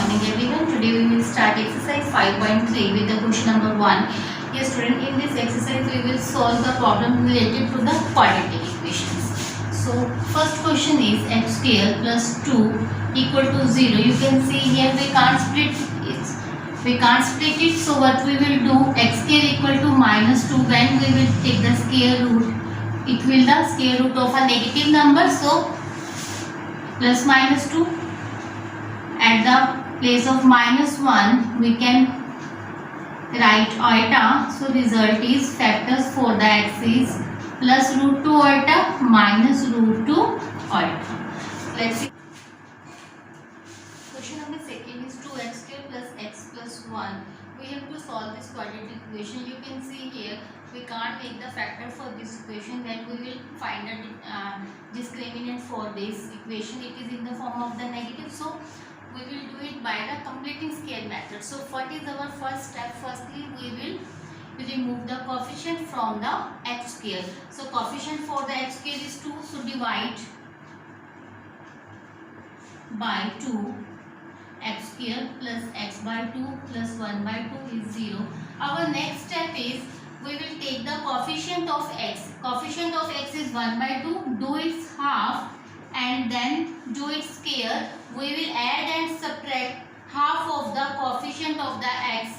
morning everyone. Today we will start exercise 5.3 with the question number 1. Yes student, in this exercise we will solve the problem related to the quadratic equations. So first question is x square plus 2 equal to 0. You can see here we can't split it. So what we will do, x square equal to minus 2, when we will take the square root, it will the square root of a negative number. So plus minus 2. At the place of minus 1 we can write iota. So result is factors for the x is plus root 2 iota minus root 2 iota. Let's see. Question number second is 2x square plus x plus 1. We have to solve this quadratic equation. You can see here we can't take the factor for this equation, then we will find a discriminant for this equation. It is in the form of the negative, so we will do it by the completing square method. So what is our first step? Firstly we will remove the coefficient from the x square. So coefficient for the x square is 2, so divide by 2. X square plus x by 2 plus 1 by 2 is 0. Our next step is we will take the coefficient of x. Coefficient of x is 1 by 2, do its half and then do its square. We will add and subtract half of the coefficient of the x.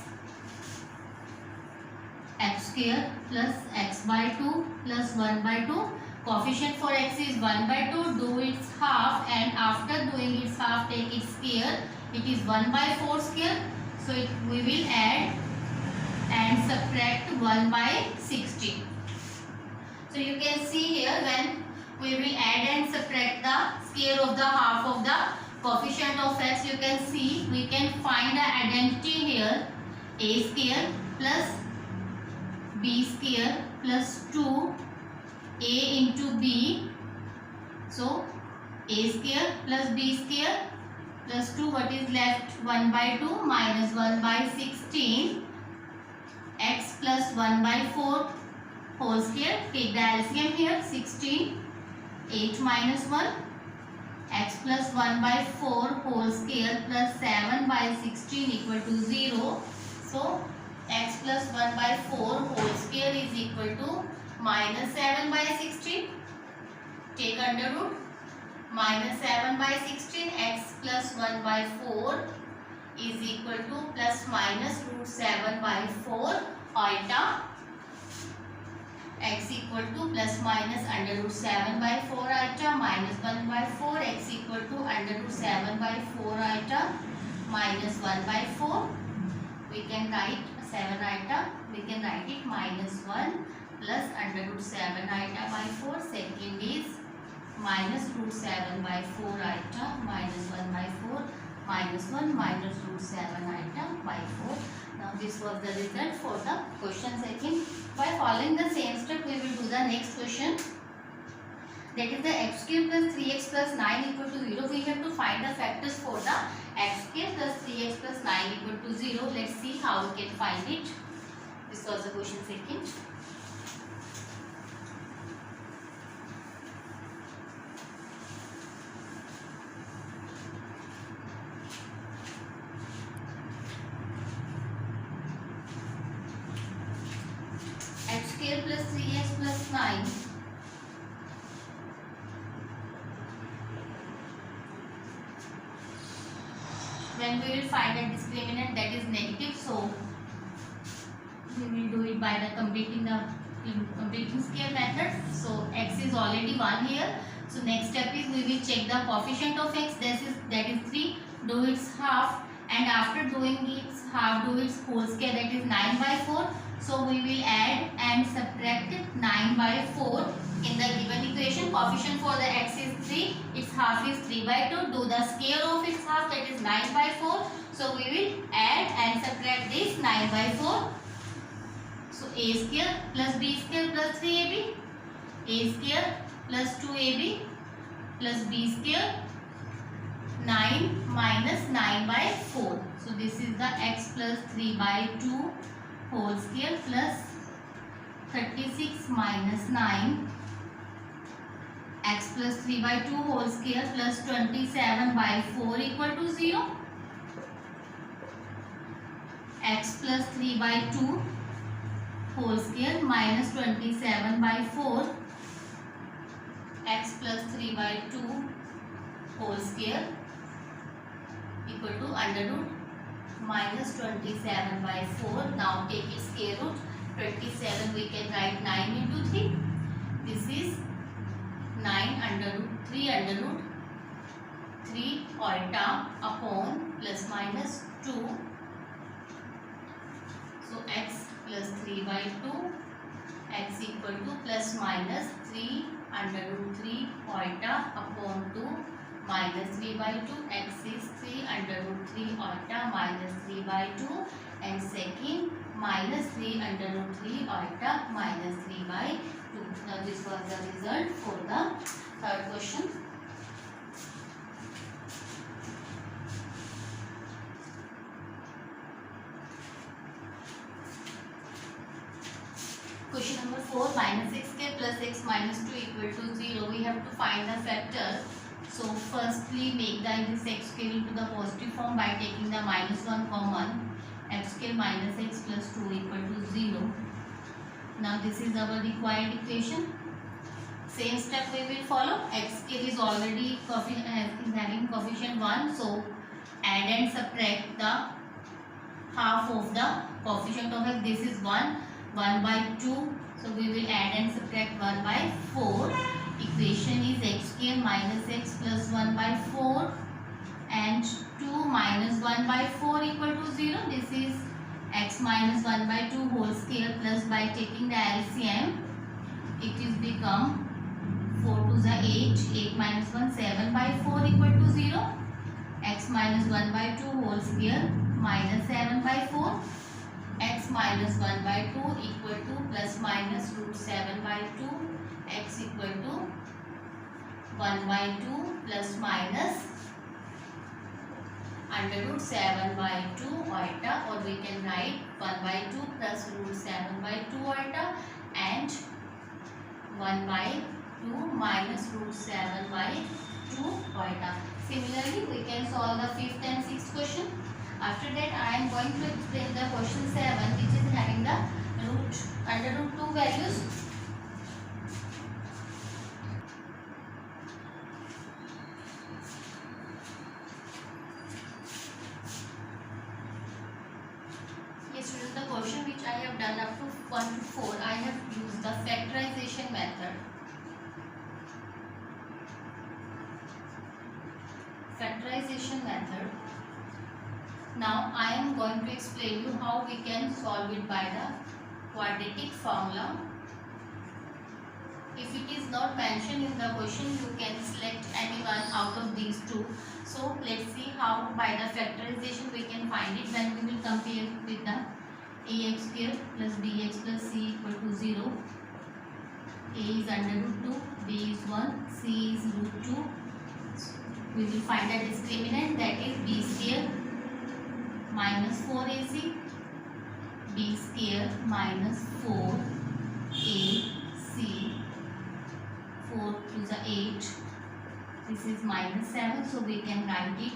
X square plus x by 2 plus 1 by 2. Coefficient for x is 1 by 2, do its half and after doing its half take its square. It is 1 by 4 square. So we will add and subtract 1 by 16. So you can see here when we will add and subtract the square of the half of the coefficient of x, you can see we can find the identity here. A square plus b square plus 2 a into b. So a square plus b square plus 2, what is left? 1 by 2 minus 1 by 16 x plus 1 by 4 whole square. Take the LCM here. 16 8 minus 1 x plus 1 by 4 whole square plus 7 by 16 equal to 0. So x plus 1 by 4 whole square is equal to minus 7 by 16. Take under root. Minus 7 by 16 x plus 1 by 4 is equal to plus minus root 7 by 4 iota. X equal to plus minus under root 7 by 4 iota minus 1 by 4. X equal to under root 7 by 4 iota minus 1 by 4. We can write 7 iota. We can write it minus 1 plus under root 7 iota by 4. Second is minus root 7 by 4 iota minus 1 by 4 minus 1 minus root 7 iota by 4. Now this was the result for the question second. By following the same step we will do the next question. That is the x square plus 3x plus 9 equal to 0. We have to find the factors for the x square plus 3x plus 9 equal to 0. Let's see how we can find it. This was the question second. X square plus 3x plus 9 when we will find a discriminant that is negative, so we will do it by the completing square method. So x is already 1 here, so next step is we will check the coefficient of x, that is 3, do its half and after doing its half do its whole square, that is 9 by 4. So we will add and subtract 9 by 4 in the given equation. Coefficient for the x is 3, its half is 3 by 2. Do the square of its half, that is 9 by 4. So we will add and subtract this 9 by 4. So a square plus b square plus 3ab, a square plus 2ab plus b square 9 minus 9 by 4. So this is the x plus 3 by 2 whole square plus 36 minus 9 x plus 3 by 2 whole square plus 27 by 4 equal to 0. x plus 3 by 2 whole square minus 27 by 4 x plus 3 by 2 whole square equal to under root minus 27 by 4. Now take its square root. 27 we can write 9 into 3. This is 9 under root 3 under root 3 iota upon plus minus 2. So x plus 3 by 2 x equal to plus minus 3 under root 3 iota upon 2 minus 3 by 2. X is 3 under root 3 iota minus 3 by 2, and second minus 3 under root 3 iota minus 3 by 2. Now this was the result for the third question. Question number 4, minus 6k plus x minus 2 equal to 0. We have to find the factor. So firstly make this x square into the positive form by taking the minus 1 common. X square minus x plus 2 equal to 0. Now this is our required equation. Same step we will follow. X square is already having coefficient 1. So add and subtract the half of the coefficient of x. This is 1 by 2. So we will add and subtract 1 by 4. Equation is x square minus x plus 1 by 4 and 2 minus 1 by 4 equal to 0. This is x minus 1 by 2 whole square plus by taking the LCM it is become 4 to the 8. 8 minus 1 7 by 4 equal to 0. X minus 1 by 2 whole square minus 7 by 4. X minus 1 by 2 equal to plus minus root 7 by 2. X equal to 1 by 2 plus minus under root 7 by 2 iota, or we can write 1 by 2 plus root 7 by 2 iota and 1 by 2 minus root 7 by 2 iota. Similarly, we can solve the 5th and 6th question. After that, I am going to explain the question 7, which is having the under root 2 values. The question which I have done up to 1 to 4, I have used the factorization method. Factorization method. Now I am going to explain you how we can solve it by the quadratic formula. If it is not mentioned in the question, you can select any one out of these two. So let's see how by the factorization we can find it when we will compare it with the ax square plus bx plus c equal to 0. A is under root 2, b is 1, c is root 2. We will find the discriminant, that is b square minus 4ac, b square minus 4ac, 4 to the 8. This is minus 7, so we can write it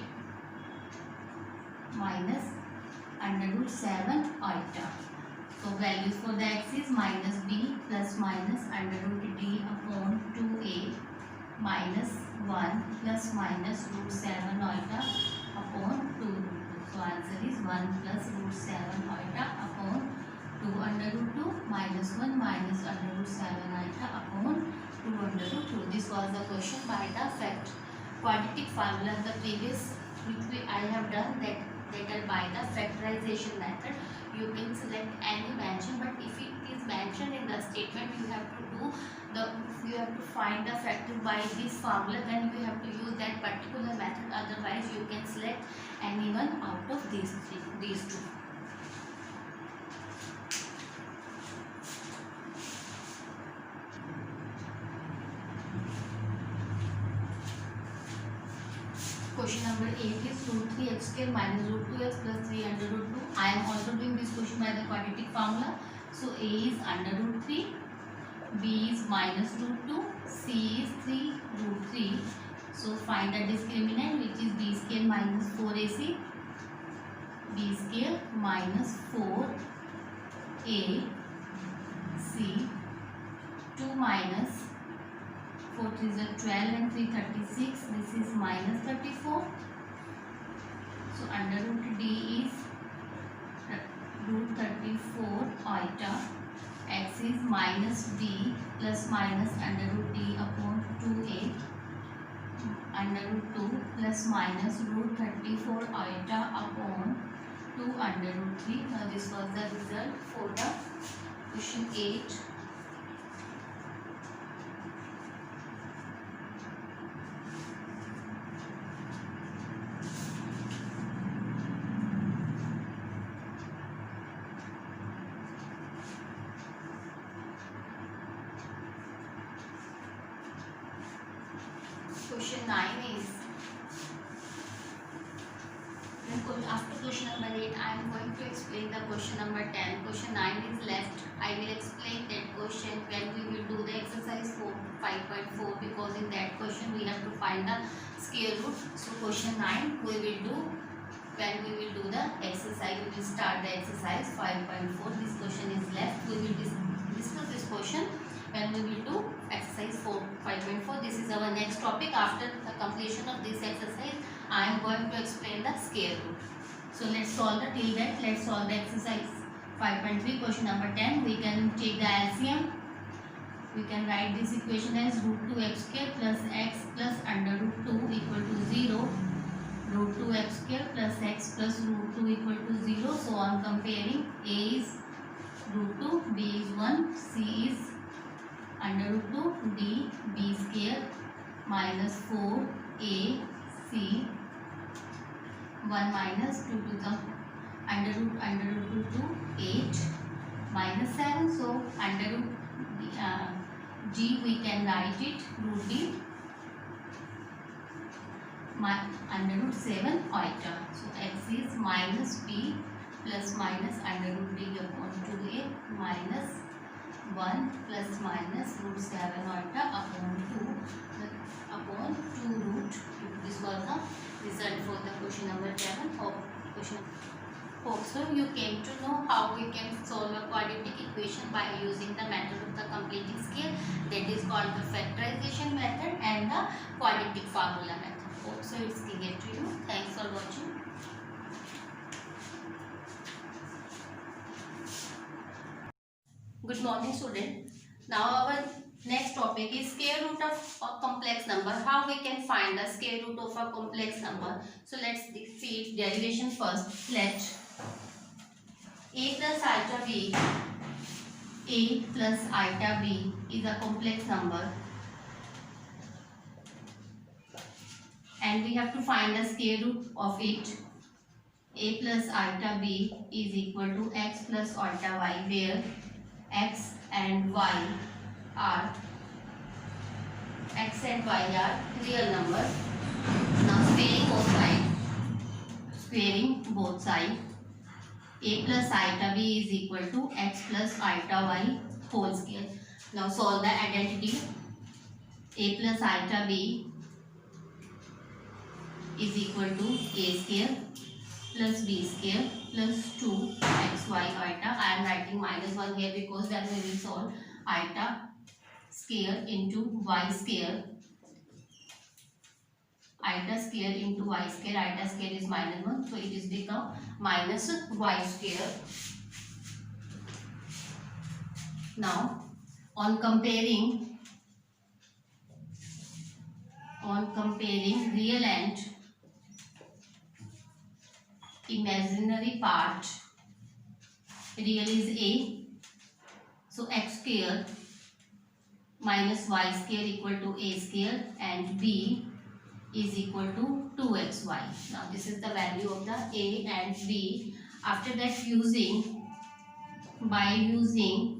minus under root 7 iota. So values for the x is minus b plus minus under root d upon 2a minus 1 plus minus root 7 iota upon 2 root 2. So answer is 1 plus root 7 iota upon 2 under root 2 minus 1 minus under root 7 iota upon 2 under root 2. This was the question by the quadratic formula. The previous which I have done that by the factorization method. You can select any mention, but if it is mentioned in the statement, you have to find the factor by this formula, then you have to use that particular method. Otherwise you can select any one out of these two. Question number 8 is root 3x square minus root 2x plus 3 under root 2. I am also doing this question by the quadratic formula. So a is under root 3, b is minus root 2, c is 3 root 3. So find the discriminant, which is b square minus 4ac b square minus 4ac 2 minus 4 3 is 12 and 3 36. This is minus 34. So under root d is root 34 iota. X is minus b plus minus under root d upon 2a under root 2 plus minus root 34 iota upon 2 under root 3. Now this was the result for the question 8. Question 9 is, after question number 8 I am going to explain the question number 10. Question 9 is left. I will explain that question when we will do the exercise 5.4, because in that question we have to find the square root. So question 9 we will do when we will do the exercise. We will start the exercise 5.4. This question is left. We will discuss this question when we will do exercise 5.4. This is our next topic. After the completion of this exercise, I am going to explain the square root. So let's solve the till that. Let's solve the exercise 5.3. Question number 10. We can take the LCM. We can write this equation as root 2x square plus x plus under root 2 equal to 0. Root 2x square plus x plus root 2 equal to 0. So on comparing, a is root 2, b is 1, c is under root 2, d b square minus 4 a c 1 minus 2 to the under root 2 8 minus 7. So under root g we can write it root d under root 7 iota. So x is minus b plus minus under root d upon 2a minus 1 plus minus root 7 iota upon 2 root 2. This was the result for the question number 7. Hope so you came to know how we can solve a quadratic equation by using the method of the completing scale, that is called the factorization method and the quadratic formula method. Hope so it's clear to you. Thanks for watching. Good morning student. Now our next topic is square root of a complex number. How we can find the square root of a complex number. So let's see its derivation first. Let a plus iota b, a plus iota b is a complex number, and we have to find the square root of it. A plus iota b is equal to x plus iota y, where x and y are real numbers. Now squaring both sides, a plus iota b is equal to x plus iota y whole square. Now solve the identity. A plus iota b is equal to a square plus b square plus 2xy iota. I am writing minus 1 here because then we will solve iota square into y square. Iota square into y square. Iota square is minus 1, so it is become minus y square. Now on comparing real and imaginary part, real is a, so x square minus y square equal to a square, and b is equal to 2xy. Now this is the value of the a and b. After that, by using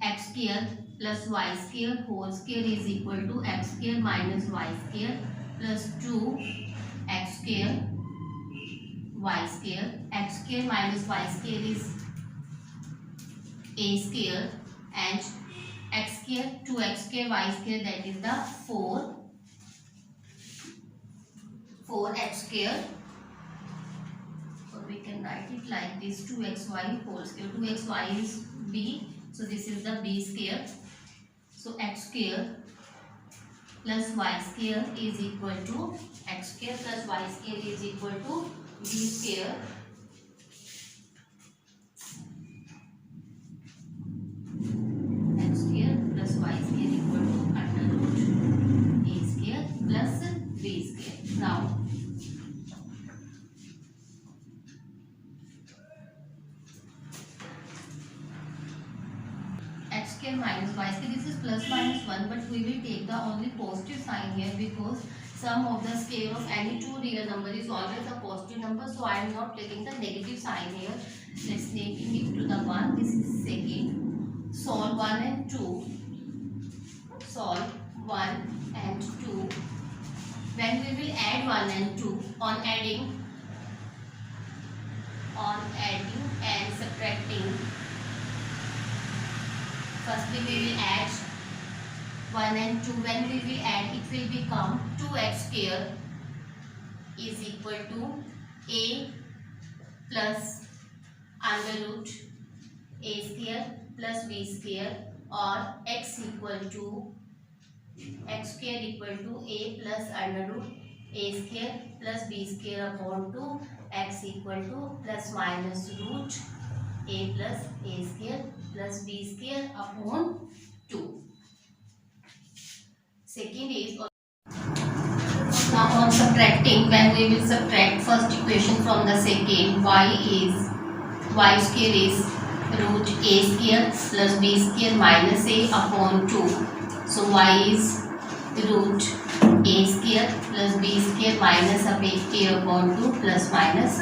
x square plus y square whole square is equal to x square minus y square plus 2x square y square. X square minus y square is a square, and x square 2x square y square, that is the 4x square, or we can write it like this, 2xy whole square. 2xy is b, so this is the b square. So x square plus y square is equal to x square plus y square is equal to b square x square plus y square equal to under root a square plus b square. Now x square minus y square, this is plus minus 1, but we will take the only positive sign here because sum of the square of any two real number is always a positive number, so I am not taking the negative sign here. Let's take it to the 1. This is second. Solve 1 and 2. Solve 1 and 2. When we will add 1 and 2, on adding and subtracting, firstly we will add 1 and 2. When we will add, it will become 2x square is equal to a plus under root a square plus b square, or x square equal to a plus under root a square plus b square upon 2, x equal to plus minus root a plus a square plus b square upon 2. Second is, now on subtracting, when we will subtract first equation from the second, y square is root a square plus b square minus a upon 2. So y is root a square plus b square minus a upon 2 plus minus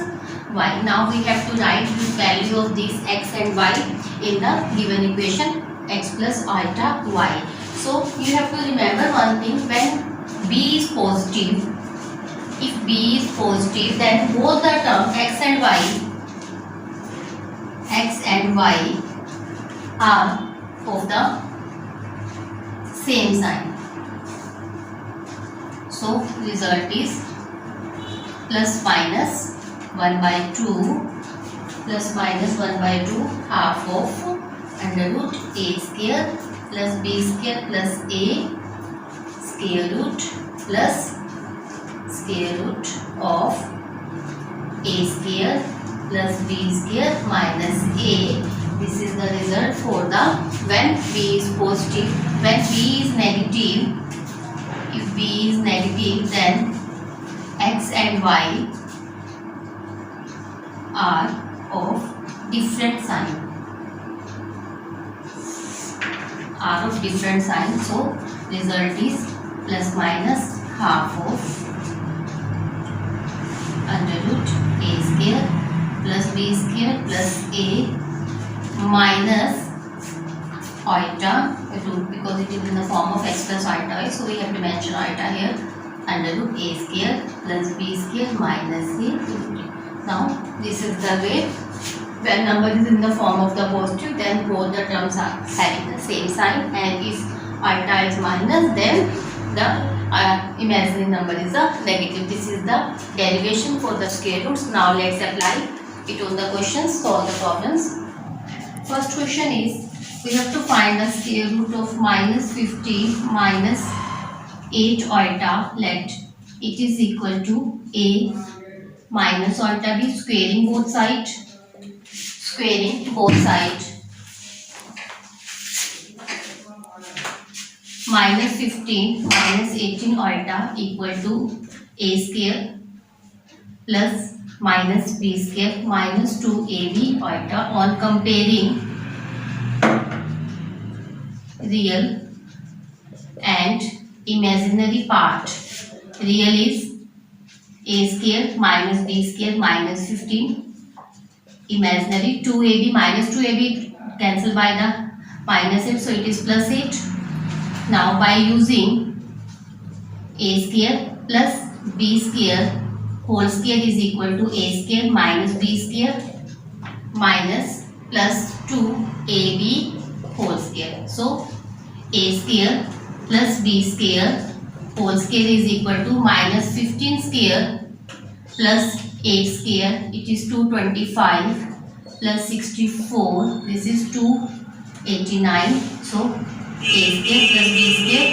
y. Now we have to write the value of these x and y in the given equation, x plus iota y. So you have to remember one thing, when b is positive, if b is positive, then both the term x and y are of the same sign. So result is plus minus 1 by 2 plus minus 1 by 2 half of under root a square plus b square plus a square root plus square root of a square plus b square minus a. This is the result for the when b is positive. When b is negative, if b is negative, then x and y are of different sign. So result is plus minus half of under root a square plus b square plus a minus iota root, because it is in the form of x plus iota, so we have to mention iota here, under root a square plus b square minus a root. Now this is the way, when number is in the form of the positive, then both the terms are having the same sign, and if iota is minus, then the imaginary number is a negative. This is the derivation for the square roots. Now let's apply it on the questions, solve the problems. First question is, we have to find the square root of minus 50 minus 8 iota. Let it is equal to a minus iota b, squaring both sides. Minus 15 minus 18 iota equal to a square plus minus b square minus 2ab iota. On comparing real and imaginary part, real is a square minus b square minus 15, imaginary 2ab minus 2ab cancel by the minus 8, so it is plus 8. Now by using a square plus b square whole square is equal to a square minus b square minus plus 2ab whole square. So a square plus b square whole square is equal to minus 15 square plus 8 square, it is 225 plus 64, this is 289. So a square plus b square,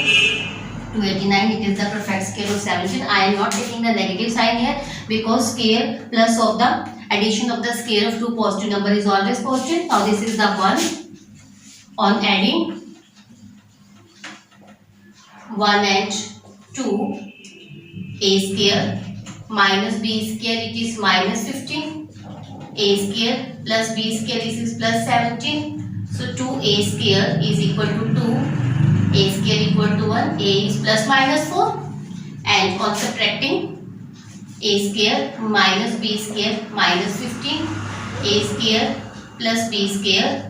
289, it is the perfect square of 17. I am not taking the negative sign here because square plus of the addition of the square of two positive number is always positive. Now this is the 1 on adding 1 and 2, a square minus b square, it is minus 15, a square plus b square, this is plus 17. So 2a square is equal to 2, a square equal to 1, a is plus minus 4, and on subtracting a square minus b square minus 15, a square plus b square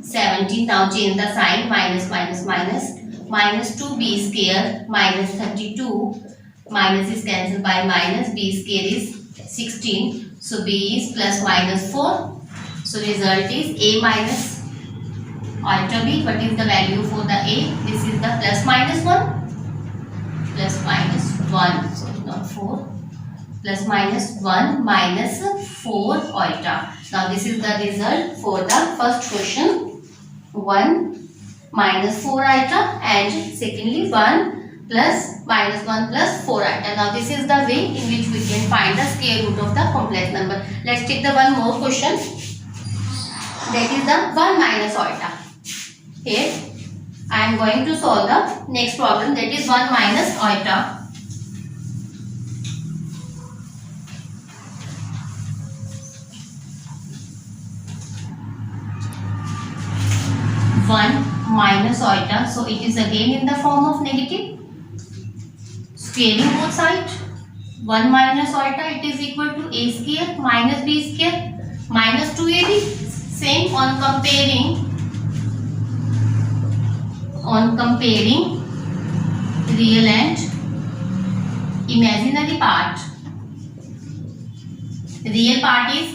17. Now change the sign, minus minus minus, minus 2b square minus 32, minus is cancelled by minus, b square is 16. So b is plus minus 4. So result is a minus iota b. What is the value for the a? This is the plus minus 1. Plus minus 1. So not 4. Plus minus 1 minus 4 iota. Now this is the result for the first question. 1 minus 4 iota, and secondly 1 plus minus 1 plus 4 iota. Now this is the way in which we can find the square root of the complex number. Let's take the one more question. That is the 1 minus iota. Here I am going to solve the next problem, that is 1 minus iota. Minus iota, so it is again in the form of negative. Squaring both sides, 1 minus iota, it is equal to a square minus b square minus 2ab. Same on comparing real and imaginary part. Real part is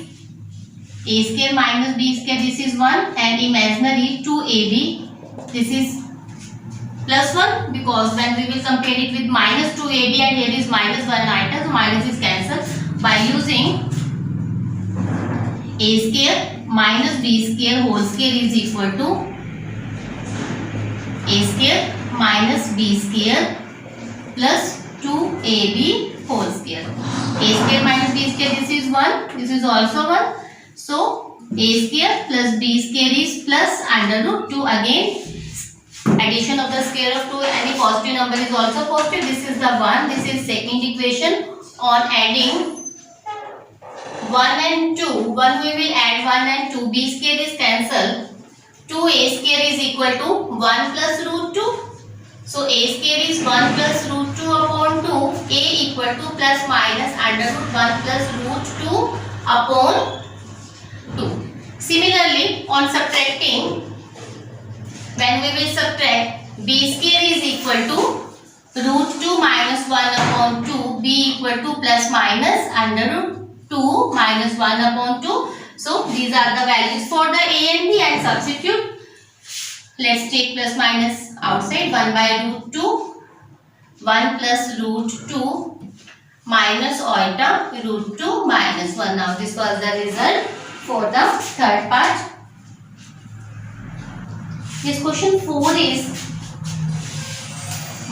a square minus b square, this is 1, and imaginary 2ab, this is plus 1, because when we will compare it with minus 2ab and here is minus 1 iota, so minus is cancelled by using a square minus b square whole square is equal to a square minus b square plus 2ab whole square. A square minus b square, this is 1, this is also 1. So a square plus b square is plus under root 2. Again addition of the square of 2, any positive number is also positive. This is the 1, this is second equation. On adding 1 and 2, 1 we will add 1 and 2, b square is cancelled. 2a square is equal to 1 plus root 2. So a square is 1 plus root 2 upon 2, a equal to plus minus under root 1 plus root 2 upon 2. Similarly, on subtracting, when we will subtract, b square is equal to root 2 minus 1 upon 2, b equal to plus minus under root 2 minus 1 upon 2. So these are the values for the a and b, and substitute. Let's take plus minus outside. 1 by root 2, 1 plus root 2 minus iota root 2 minus 1. Now this was the result for the third part. This question 4 is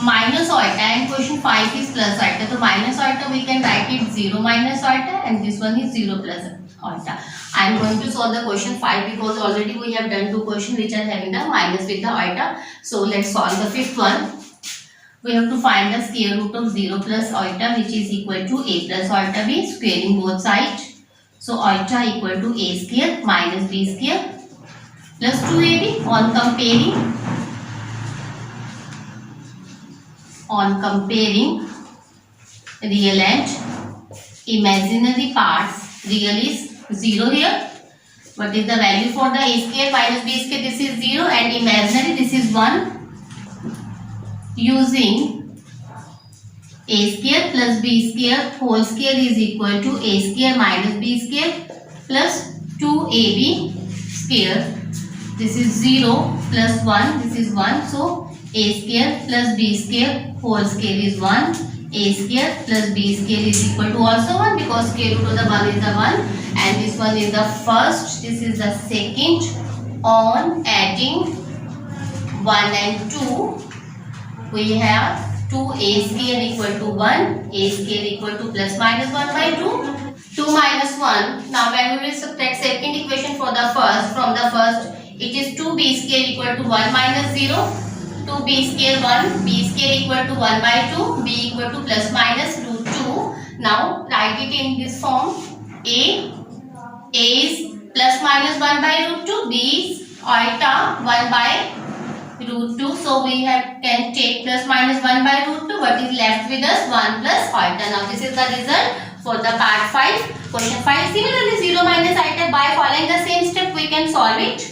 minus iota and question 5 is plus iota. So minus iota we can write it 0 minus iota, and this one is 0 plus iota. I am going to solve the question 5 because already we have done 2 questions which are having the minus with the iota. So let's solve the fifth one. We have to find the square root of 0 plus iota, which is equal to a plus iota b, squaring both sides. So iota equal to a square minus b square plus 2ab. On comparing real and imaginary parts, real is 0 here. What is the value for the a square minus b square? This is 0, and imaginary, this is 1. Using a square plus b square whole square is equal to a square minus b square plus 2ab square. This is 0 plus 1, this is 1. So a square plus b square whole square is 1. a square plus b square is equal to also 1 because square root of the 1 is the 1 and this one is the first, this is the second. On adding 1 and 2 we have 2a square equal to 1, a square equal to plus minus 1 by 2. 2 minus 1. Now when we will subtract second equation for the first, from the first it is 2b square equal to 1 minus 0. 2b square 1, b square equal to 1 by 2, b equal to plus minus root 2. Now write it in this form. A is plus minus 1 by root 2, b is iota 1 by root 2. So we can take plus minus 1 by root 2. What is left with us? 1 plus iota. Now this is the result for the part 5. Question 5. Similarly 0 minus iota, by following the same step we can solve it.